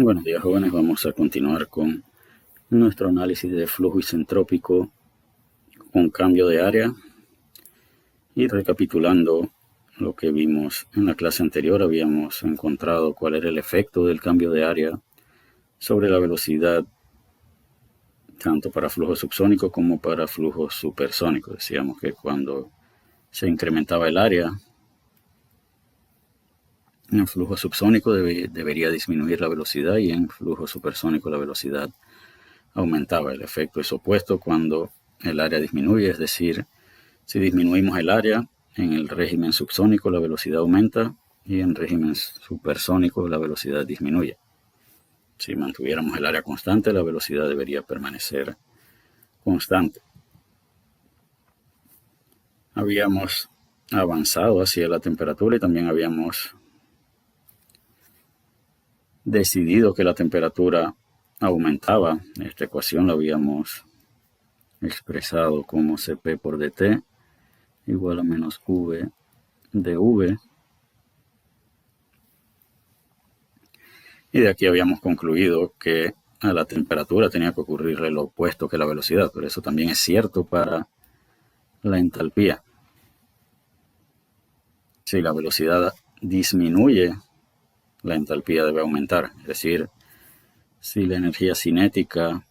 Buenos días, jóvenes. Vamos a continuar con nuestro análisis de flujo isentrópico con cambio de área. Y recapitulando lo que vimos en la clase anterior, habíamos encontrado cuál era el efecto del cambio de área sobre la velocidad, tanto para flujo subsónico como para flujo supersónico. Decíamos que cuando se incrementaba el área, en flujo subsónico debería disminuir la velocidad y en flujo supersónico la velocidad aumentaba. El efecto es opuesto cuando el área disminuye, es decir, si disminuimos el área, en el régimen subsónico la velocidad aumenta y en régimen supersónico la velocidad disminuye. Si mantuviéramos el área constante, la velocidad debería permanecer constante. Habíamos avanzado hacia la temperatura y también habíamos decidido que la temperatura aumentaba. Esta ecuación la habíamos expresado como Cp por dt igual a menos V dV. Y de aquí habíamos concluido que a la temperatura tenía que ocurrirle lo opuesto que la velocidad, pero eso también es cierto para la entalpía. Si la velocidad disminuye, la entalpía debe aumentar. Es decir, si la energía cinética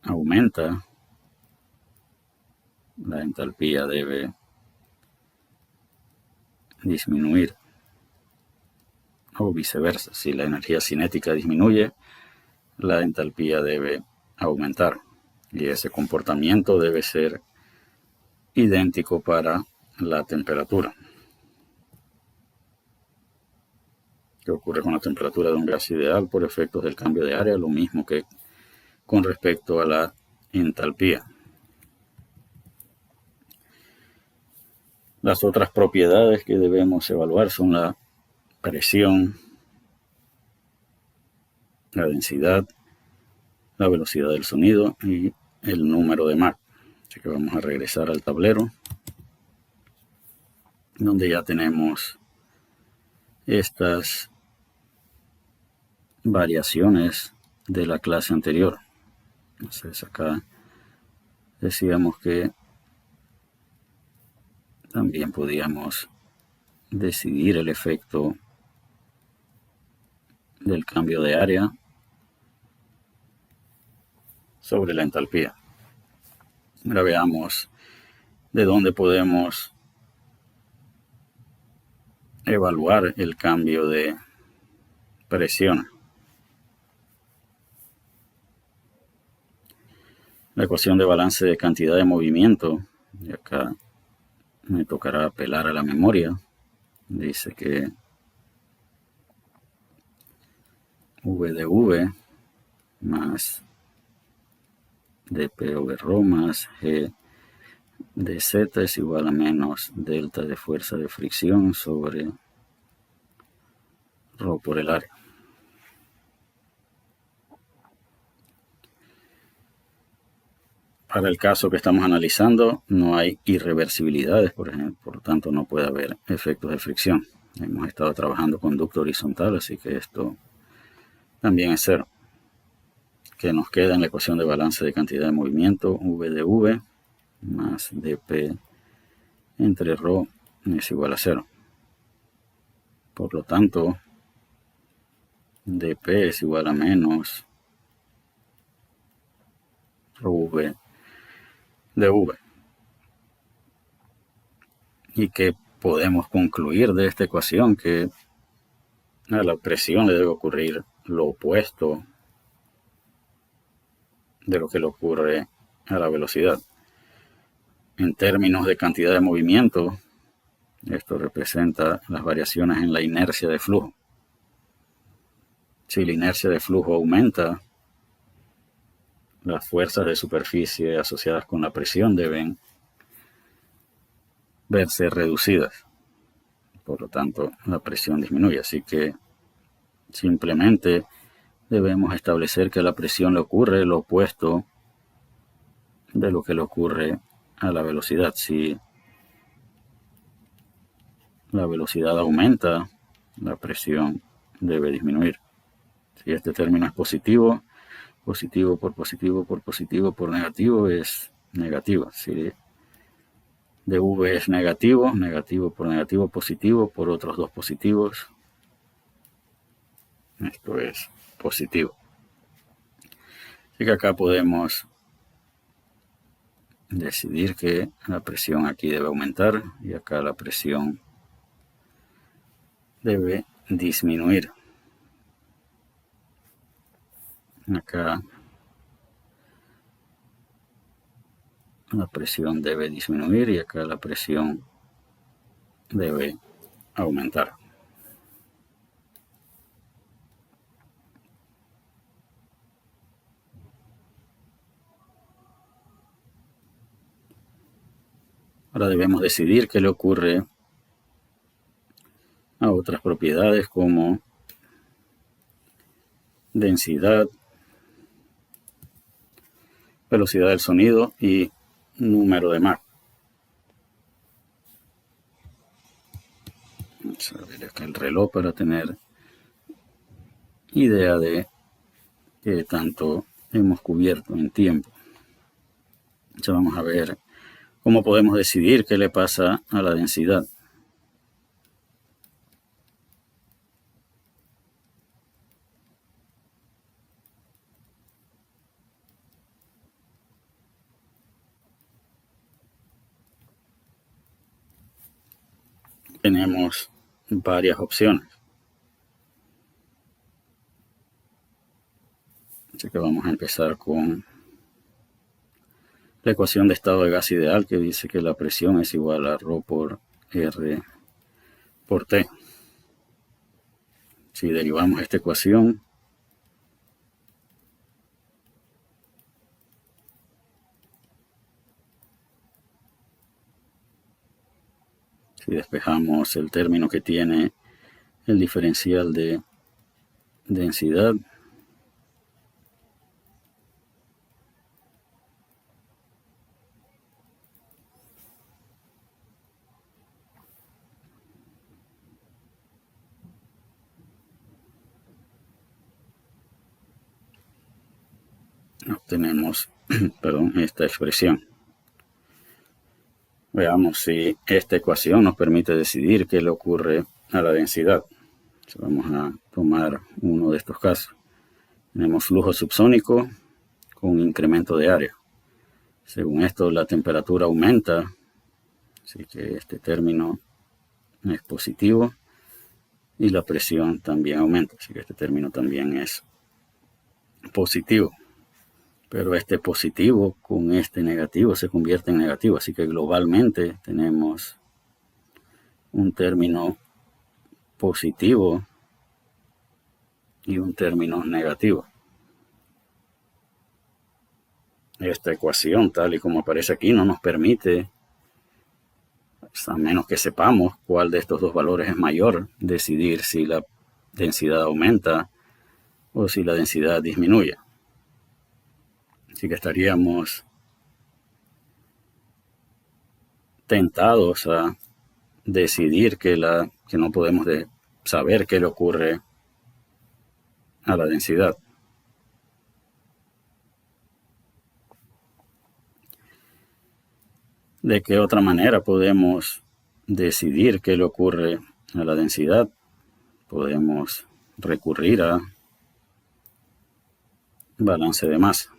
aumenta, la entalpía debe disminuir. O viceversa, si la energía cinética disminuye, la entalpía debe aumentar. Y ese comportamiento debe ser idéntico para la temperatura. ¿Qué ocurre con la temperatura de un gas ideal por efectos del cambio de área? Lo mismo que con respecto a la entalpía. Las otras propiedades que debemos evaluar son la presión, la densidad, la velocidad del sonido y el número de Mach. Así que vamos a regresar al tablero, donde ya tenemos estas variaciones de la clase anterior. Entonces acá decíamos que también podíamos decidir el efecto del cambio de área sobre la entalpía. Ahora veamos de dónde podemos evaluar el cambio de presión. La ecuación de balance de cantidad de movimiento, y acá me tocará apelar a la memoria, dice que V de V más dP over ρ más G de Z es igual a menos delta de fuerza de fricción sobre ρ por el área. Para el caso que estamos analizando no hay irreversibilidades, por ejemplo, por lo tanto no puede haber efectos de fricción. Hemos estado trabajando con ducto horizontal, así que esto también es cero. Que nos queda en la ecuación de balance de cantidad de movimiento, V de V más dP entre ρ es igual a 0. Por lo tanto, dP es igual a menos ρv de V. Y que podemos concluir de esta ecuación que a la presión le debe ocurrir lo opuesto de lo que le ocurre a la velocidad. En términos de cantidad de movimiento, esto representa las variaciones en la inercia de flujo. Si la inercia de flujo aumenta, las fuerzas de superficie asociadas con la presión deben verse reducidas. Por lo tanto, la presión disminuye. Así que simplemente debemos establecer que a la presión le ocurre lo opuesto de lo que le ocurre a la velocidad. Si la velocidad aumenta, la presión debe disminuir. Si este término es positivo, positivo por positivo por positivo por negativo es negativo. Si dv es negativo, negativo por negativo, positivo por otros dos positivos, esto es positivo. Así que acá podemos decidir que la presión aquí debe aumentar y acá la presión debe disminuir. Acá la presión debe disminuir y acá la presión debe aumentar. Ahora debemos decidir qué le ocurre a otras propiedades como densidad, velocidad del sonido y número de Mach. Vamos a ver acá el reloj para tener idea de qué tanto hemos cubierto en tiempo. Entonces vamos a ver cómo podemos decidir qué le pasa a la densidad. Tenemos varias opciones. Así que vamos a empezar con la ecuación de estado de gas ideal, que dice que la presión es igual a ρ por R por T. Si derivamos esta ecuación, si despejamos el término que tiene el diferencial de densidad, obtenemos esta expresión. Veamos si esta ecuación nos permite decidir qué le ocurre a la densidad. Vamos a tomar uno de estos casos. Tenemos flujo subsónico con incremento de área. Según esto, la temperatura aumenta, así que este término es positivo, y la presión también aumenta, así que este término también es positivo. Pero este positivo con este negativo se convierte en negativo, así que globalmente tenemos un término positivo y un término negativo. Esta ecuación, tal y como aparece aquí, no nos permite, a menos que sepamos cuál de estos dos valores es mayor, decidir si la densidad aumenta o si la densidad disminuye. Así que estaríamos tentados a decidir que no podemos saber qué le ocurre a la densidad. ¿De qué otra manera podemos decidir qué le ocurre a la densidad? Podemos recurrir a balance de masa.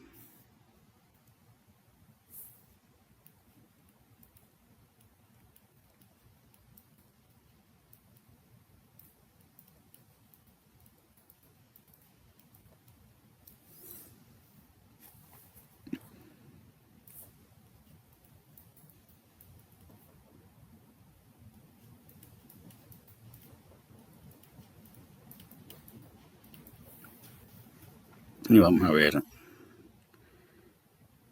Y vamos a ver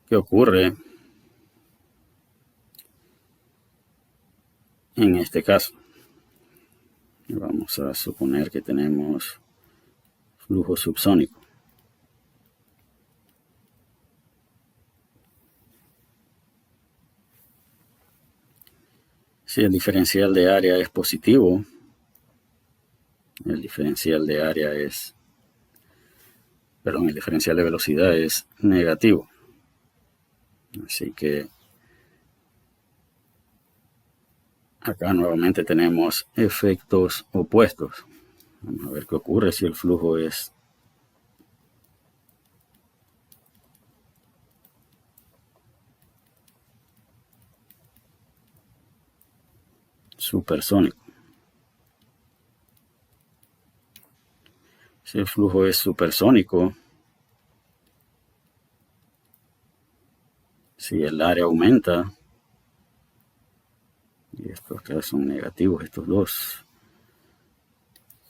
qué ocurre en este caso. Vamos a suponer que tenemos flujo subsónico. Si el diferencial de área es positivo, el diferencial de área es, perdón, el diferencial de velocidad es negativo. Así que acá nuevamente tenemos efectos opuestos. Vamos a ver qué ocurre si el flujo es supersónico. Si el flujo es supersónico, si el área aumenta, y estos acá son negativos, estos dos,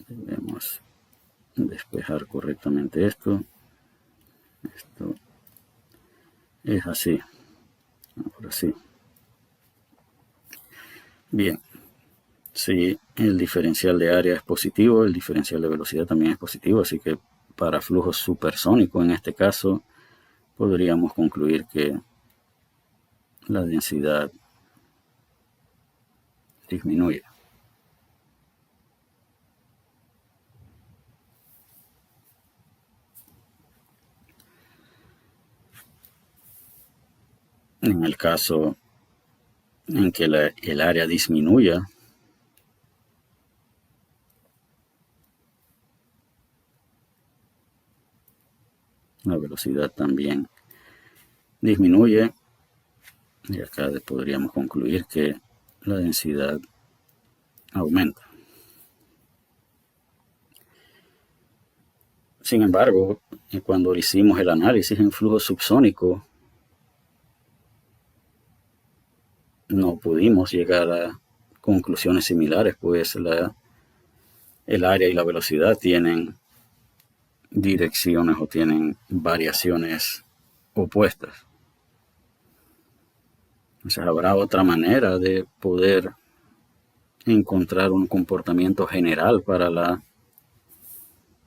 debemos despejar correctamente esto. Esto es así, por así. Bien, si el diferencial de área es positivo, el diferencial de velocidad también es positivo, así que para flujo supersónico en este caso podríamos concluir que la densidad disminuye. En el caso en que el área disminuya, la velocidad también disminuye, y acá podríamos concluir que la densidad aumenta. Sin embargo, cuando hicimos el análisis en flujo subsónico, no pudimos llegar a conclusiones similares, pues el área y la velocidad tienen direcciones o tienen variaciones opuestas. Entonces habrá otra manera de poder encontrar un comportamiento general para la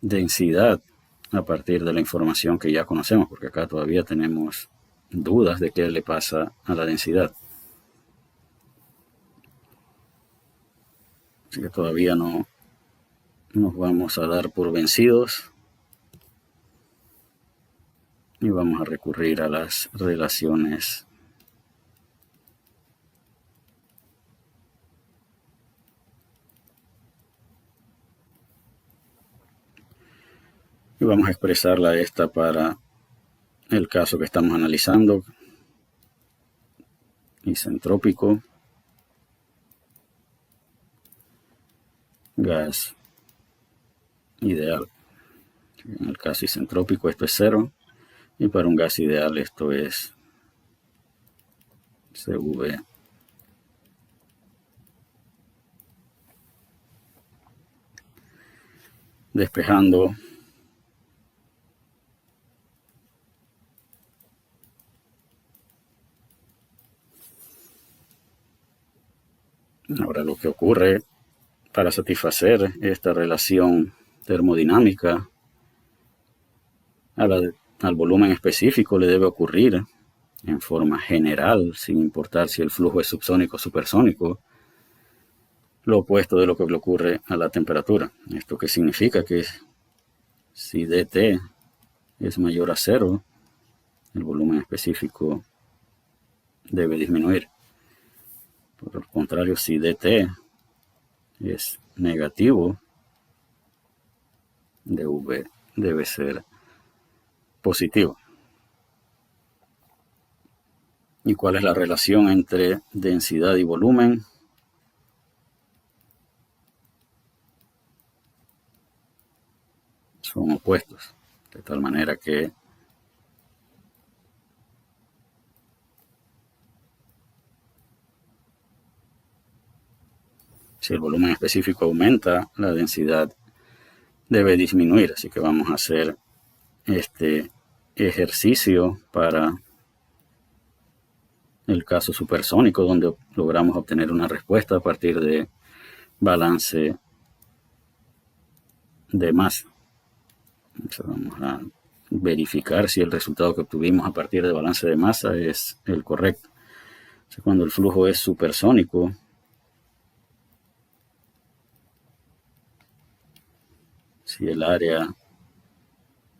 densidad a partir de la información que ya conocemos, porque acá todavía tenemos dudas de qué le pasa a la densidad. Así que todavía no nos vamos a dar por vencidos y vamos a recurrir a las relaciones y vamos a expresarla esta para el caso que estamos analizando, isentrópico, gas ideal. En el caso isentrópico esto es 0 y para un gas ideal esto es CV. Despejando ahora lo que ocurre para satisfacer esta relación termodinámica al volumen específico le debe ocurrir en forma general, sin importar si el flujo es subsónico o supersónico, lo opuesto de lo que le ocurre a la temperatura. ¿Esto qué significa? Que si dT es mayor a 0, el volumen específico debe disminuir. Por el contrario, si dT es negativo, dV debe ser positivo. ¿Y cuál es la relación entre densidad y volumen? Son opuestos, de tal manera que si el volumen específico aumenta, la densidad debe disminuir. Así que vamos a hacer este ejercicio para el caso supersónico, donde logramos obtener una respuesta a partir de balance de masa. Entonces vamos a verificar si el resultado que obtuvimos a partir de balance de masa es el correcto. Entonces, cuando el flujo es supersónico, Si el área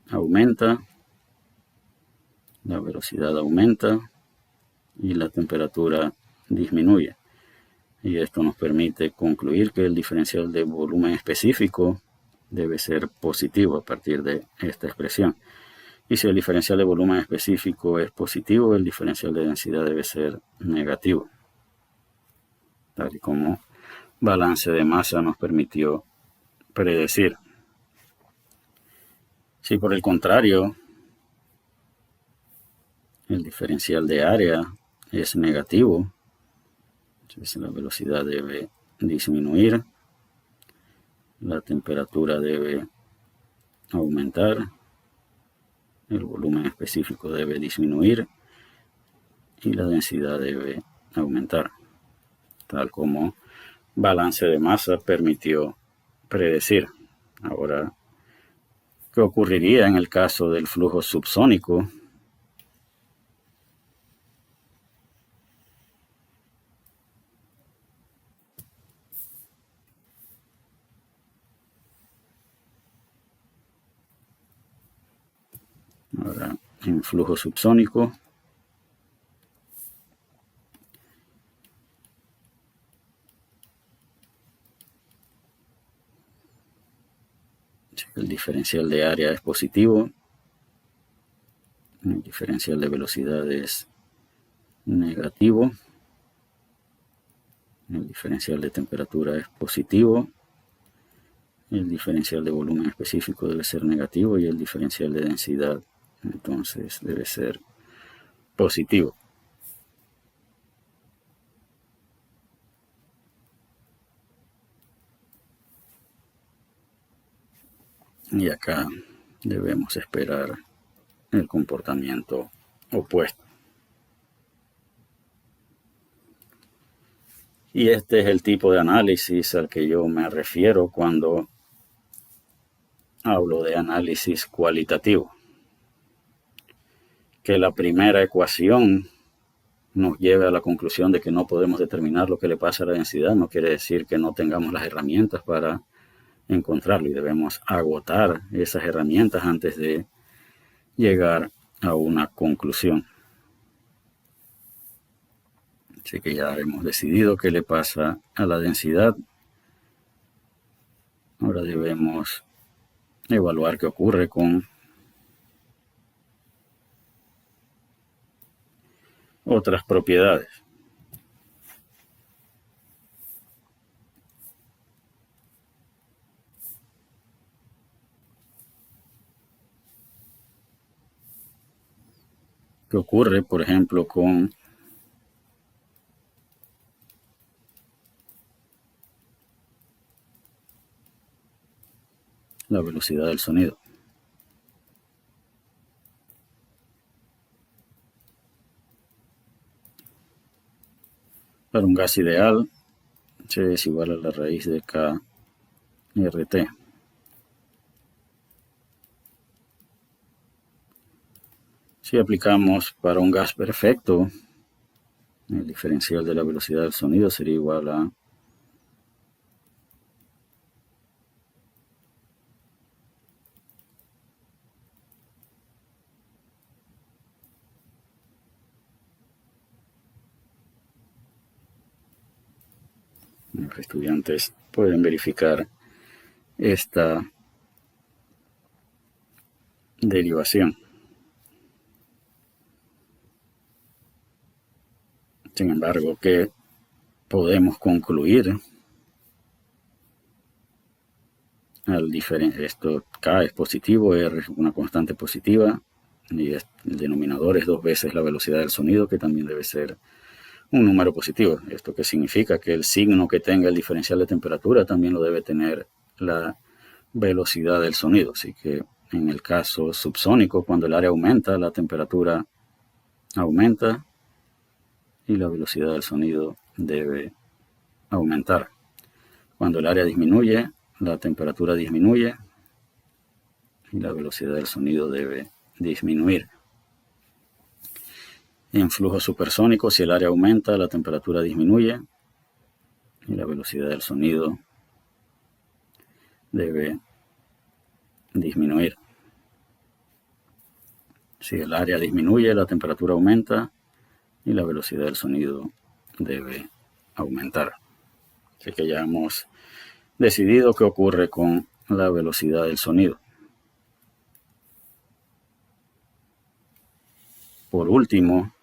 aumenta, la velocidad aumenta y la temperatura disminuye. Y esto nos permite concluir que el diferencial de volumen específico debe ser positivo a partir de esta expresión. Y si el diferencial de volumen específico es positivo, el diferencial de densidad debe ser negativo. Tal y como balance de masa nos permitió predecir. Si por el contrario el diferencial de área es negativo, entonces la velocidad debe disminuir, la temperatura debe aumentar, el volumen específico debe disminuir y la densidad debe aumentar, tal como balance de masa permitió predecir. Ahora, ¿qué ocurriría en el caso del flujo subsónico? Ahora, en flujo subsónico, el diferencial de área es positivo, el diferencial de velocidad es negativo, el diferencial de temperatura es positivo, el diferencial de volumen específico debe ser negativo y el diferencial de densidad entonces debe ser positivo. Y acá debemos esperar el comportamiento opuesto. Y este es el tipo de análisis al que yo me refiero cuando hablo de análisis cualitativo. Que la primera ecuación nos lleve a la conclusión de que no podemos determinar lo que le pasa a la densidad, no quiere decir que no tengamos las herramientas para encontrarlo y debemos agotar esas herramientas antes de llegar a una conclusión. Así que ya hemos decidido qué le pasa a la densidad. Ahora debemos evaluar qué ocurre con otras propiedades. ¿Qué ocurre, por ejemplo, con la velocidad del sonido? Para un gas ideal, C es igual a la raíz de KRT. Si aplicamos para un gas perfecto, el diferencial de la velocidad del sonido sería igual a los estudiantes pueden verificar esta derivación. Sin embargo, ¿qué podemos concluir? Esto K es positivo, R es una constante positiva y el denominador es 2 veces la velocidad del sonido, que también debe ser un número positivo. ¿Esto qué significa? Que el signo que tenga el diferencial de temperatura también lo debe tener la velocidad del sonido. Así que en el caso subsónico, cuando el área aumenta, la temperatura aumenta y la velocidad del sonido debe aumentar. Cuando el área disminuye, la temperatura disminuye y la velocidad del sonido debe disminuir. En flujo supersónico, si el área aumenta, la temperatura disminuye y la velocidad del sonido debe disminuir. Si el área disminuye, la temperatura aumenta y la velocidad del sonido debe aumentar. Así que ya hemos decidido qué ocurre con la velocidad del sonido. Por último,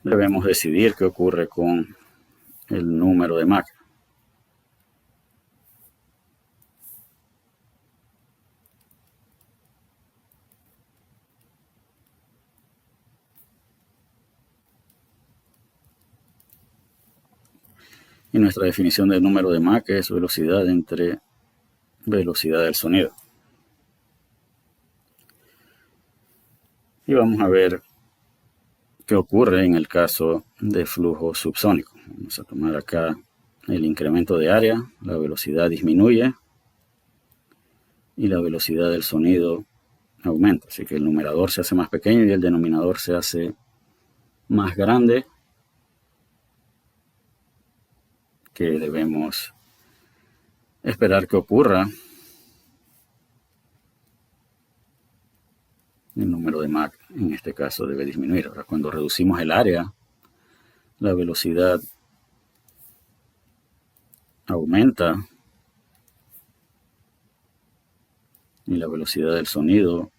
debemos decidir qué ocurre con el número de Mach. Y nuestra definición del número de Mach es velocidad entre velocidad del sonido. Y vamos a ver qué ocurre en el caso de flujo subsónico. Vamos a tomar acá el incremento de área, la velocidad disminuye y la velocidad del sonido aumenta. Así que el numerador se hace más pequeño y el denominador se hace más grande, que debemos esperar que ocurra. El número de Mach en este caso debe disminuir. Ahora, cuando reducimos el área, la velocidad aumenta y la velocidad del sonido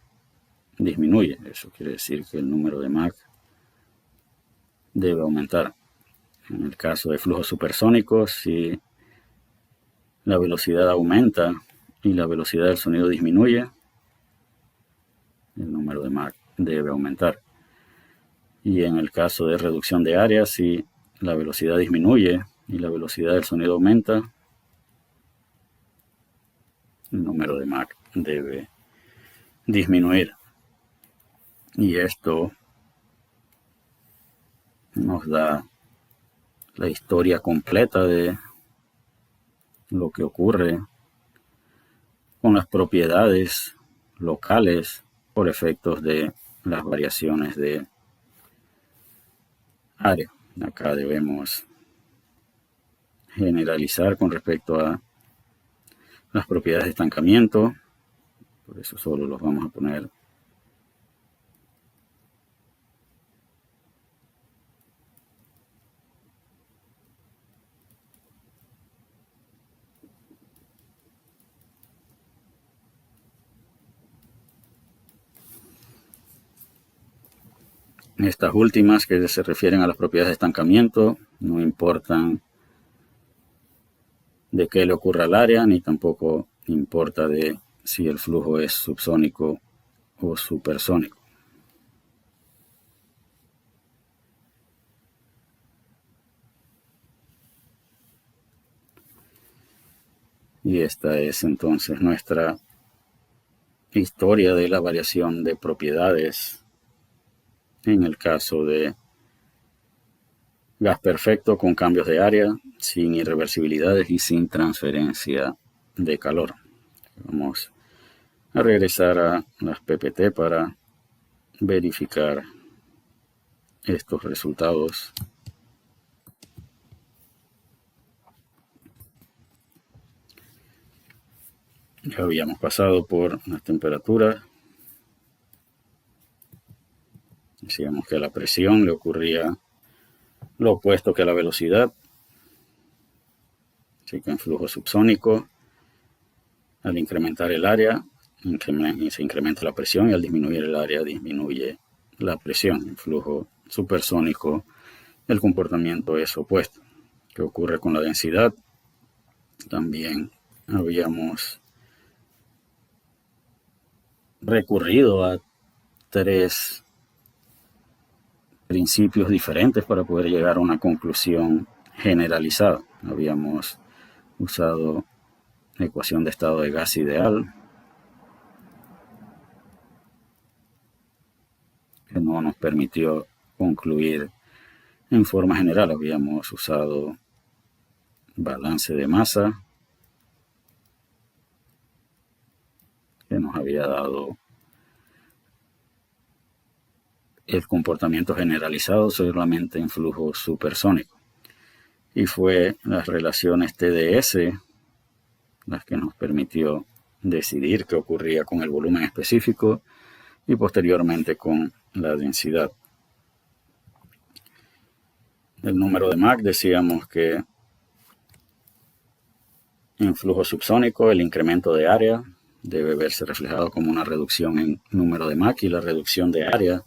disminuye. Eso quiere decir que el número de Mach debe aumentar. En el caso de flujos supersónicos, si la velocidad aumenta y la velocidad del sonido disminuye, el número de Mach debe aumentar. Y en el caso de reducción de área, si la velocidad disminuye y la velocidad del sonido aumenta, el número de Mach debe disminuir. Y esto nos da la historia completa de lo que ocurre con las propiedades locales por efectos de las variaciones de área. Acá debemos generalizar con respecto a las propiedades de estancamiento, por eso solo los vamos a poner estas últimas, que se refieren a las propiedades de estancamiento, no importan de qué le ocurra al área, ni tampoco importa de si el flujo es subsónico o supersónico. Y esta es entonces nuestra historia de la variación de propiedades en el caso de gas perfecto con cambios de área, sin irreversibilidades y sin transferencia de calor. Vamos a regresar a las PPT para verificar estos resultados. Ya habíamos pasado por las temperaturas. Decíamos que a la presión le ocurría lo opuesto que a la velocidad. Así que en flujo subsónico, al incrementar el área, se incrementa la presión, y al disminuir el área disminuye la presión. En flujo supersónico el comportamiento es opuesto. ¿Qué ocurre con la densidad? También habíamos recurrido a tres principios diferentes para poder llegar a una conclusión generalizada. Habíamos usado la ecuación de estado de gas ideal, que no nos permitió concluir en forma general. Habíamos usado balance de masa, que nos había dado el comportamiento generalizado solamente en flujo supersónico. Y fue las relaciones TdS, las que nos permitió decidir qué ocurría con el volumen específico y posteriormente con la densidad. El número de Mach, decíamos que en flujo subsónico el incremento de área debe verse reflejado como una reducción en número de Mach, y la reducción de área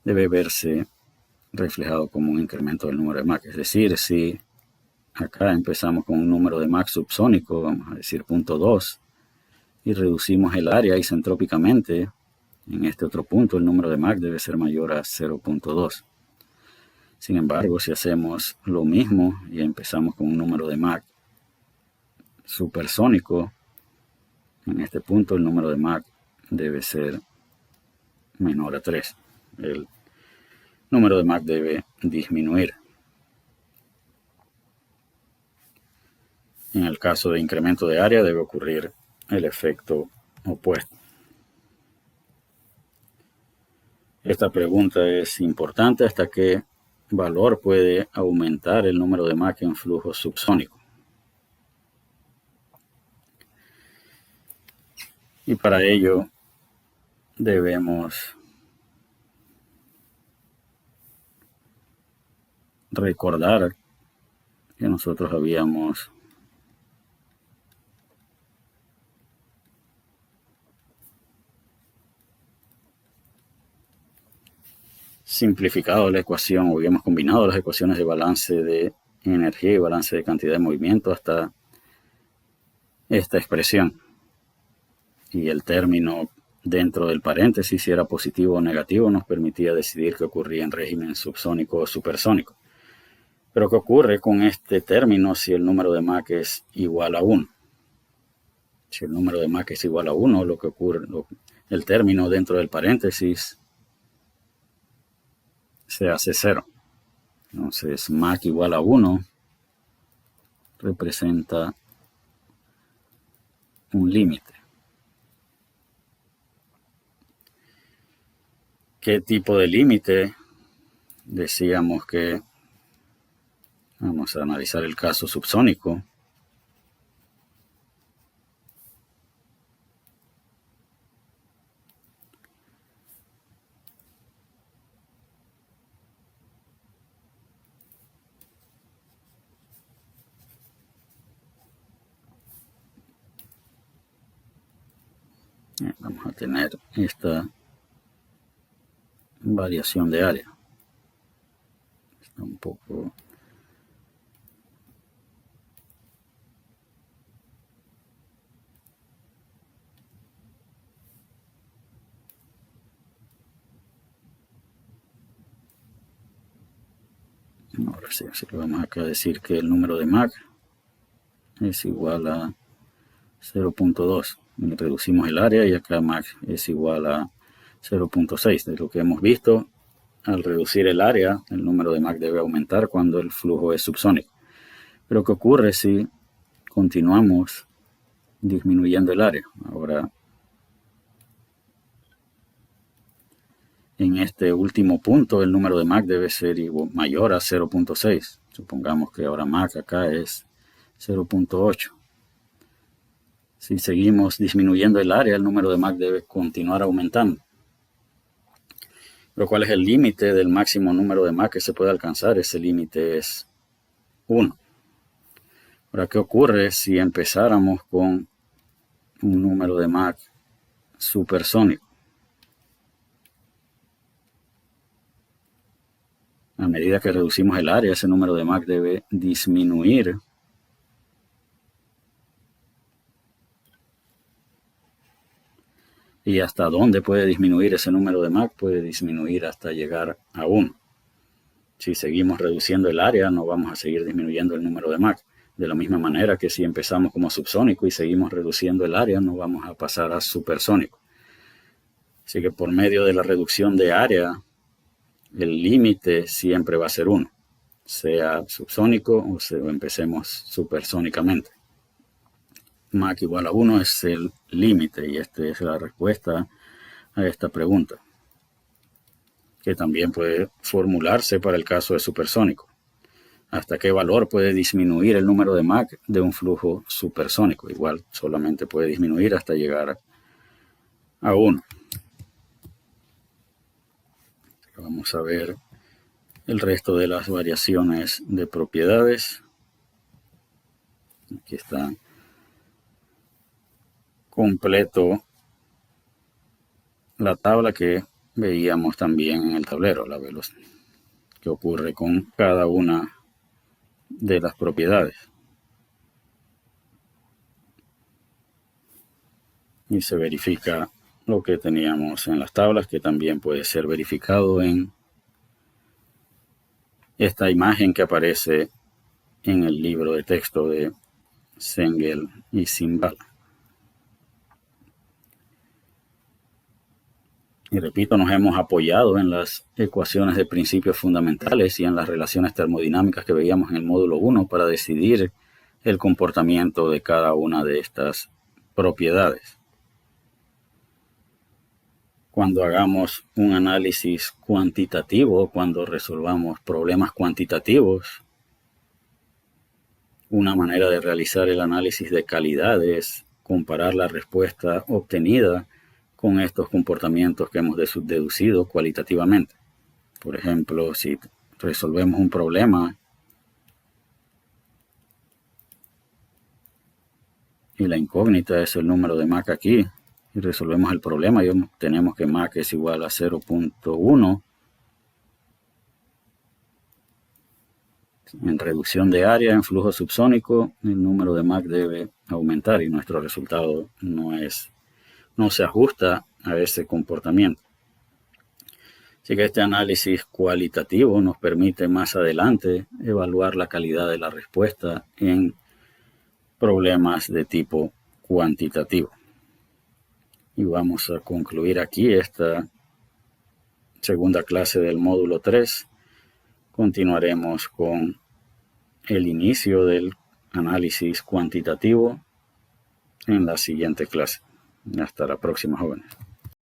debe verse reflejado como un incremento del número de Mach. Es decir, si acá empezamos con un número de Mach subsónico, vamos a decir 0.2, y reducimos el área isentrópicamente, en este otro punto el número de Mach debe ser mayor a 0.2. Sin embargo, si hacemos lo mismo y empezamos con un número de Mach supersónico, en este punto el número de Mach debe ser menor a 3. El número de Mach debe disminuir. En el caso de incremento de área debe ocurrir el efecto opuesto. Esta pregunta es importante: ¿hasta qué valor puede aumentar el número de Mach en flujo subsónico? Y para ello debemos recordar que nosotros habíamos simplificado la ecuación, o habíamos combinado las ecuaciones de balance de energía y balance de cantidad de movimiento hasta esta expresión. Y el término dentro del paréntesis, si era positivo o negativo, nos permitía decidir qué ocurría en régimen subsónico o supersónico. Pero ¿qué ocurre con este término si el número de Mach es igual a 1? Si el número de Mach es igual a 1, lo que ocurre, el término dentro del paréntesis se hace 0. Entonces, Mach igual a 1 representa un límite. ¿Qué tipo de límite? Decíamos que vamos a analizar el caso subsónico. Vamos a tener esta variación de área. Está un poco... Ahora sí, así que vamos acá a decir que el número de Mach es igual a 0.2. Reducimos el área y acá Mach es igual a 0.6. De lo que hemos visto, al reducir el área, el número de Mach debe aumentar cuando el flujo es subsónico. Pero ¿qué ocurre si continuamos disminuyendo el área? Ahora, en este último punto, el número de Mach debe ser mayor a 0.6. Supongamos que ahora Mach acá es 0.8. Si seguimos disminuyendo el área, el número de Mach debe continuar aumentando. Pero ¿cuál es el límite del máximo número de Mach que se puede alcanzar? Ese límite es 1. Ahora, ¿qué ocurre si empezáramos con un número de Mach supersónico? A medida que reducimos el área, ese número de Mach debe disminuir. ¿Y hasta dónde puede disminuir ese número de Mach? Puede disminuir hasta llegar a 1. Si seguimos reduciendo el área, no vamos a seguir disminuyendo el número de Mach. De la misma manera que si empezamos como subsónico y seguimos reduciendo el área, no vamos a pasar a supersónico. Así que por medio de la reducción de área, el límite siempre va a ser 1, sea subsónico o empecemos supersónicamente. Mach igual a 1 es el límite, y esta es la respuesta a esta pregunta, que también puede formularse para el caso de supersónico. hasta qué valor puede disminuir el número de Mach de un flujo supersónico. Igual solamente puede disminuir hasta llegar a 1. Vamos a ver el resto de las variaciones de propiedades. Aquí está completo la tabla que veíamos también en el tablero, la velocidad que ocurre con cada una de las propiedades. Y se verifica lo que teníamos en las tablas, que también puede ser verificado en esta imagen que aparece en el libro de texto de Sengel y Simbal. Y repito, nos hemos apoyado en las ecuaciones de principios fundamentales y en las relaciones termodinámicas que veíamos en el módulo 1 para decidir el comportamiento de cada una de estas propiedades. Cuando hagamos un análisis cuantitativo, cuando resolvamos problemas cuantitativos, una manera de realizar el análisis de calidad es comparar la respuesta obtenida con estos comportamientos que hemos deducido cualitativamente. Por ejemplo, si resolvemos un problema y la incógnita es el número de Mach aquí, y resolvemos el problema y obtenemos que Mach es igual a 0.1, en reducción de área en flujo subsónico, el número de Mach debe aumentar y nuestro resultado no se ajusta a ese comportamiento. Así que este análisis cualitativo nos permite más adelante evaluar la calidad de la respuesta en problemas de tipo cuantitativo. Y vamos a concluir aquí esta segunda clase del módulo 3. Continuaremos con el inicio del análisis cuantitativo en la siguiente clase. Hasta la próxima, jóvenes.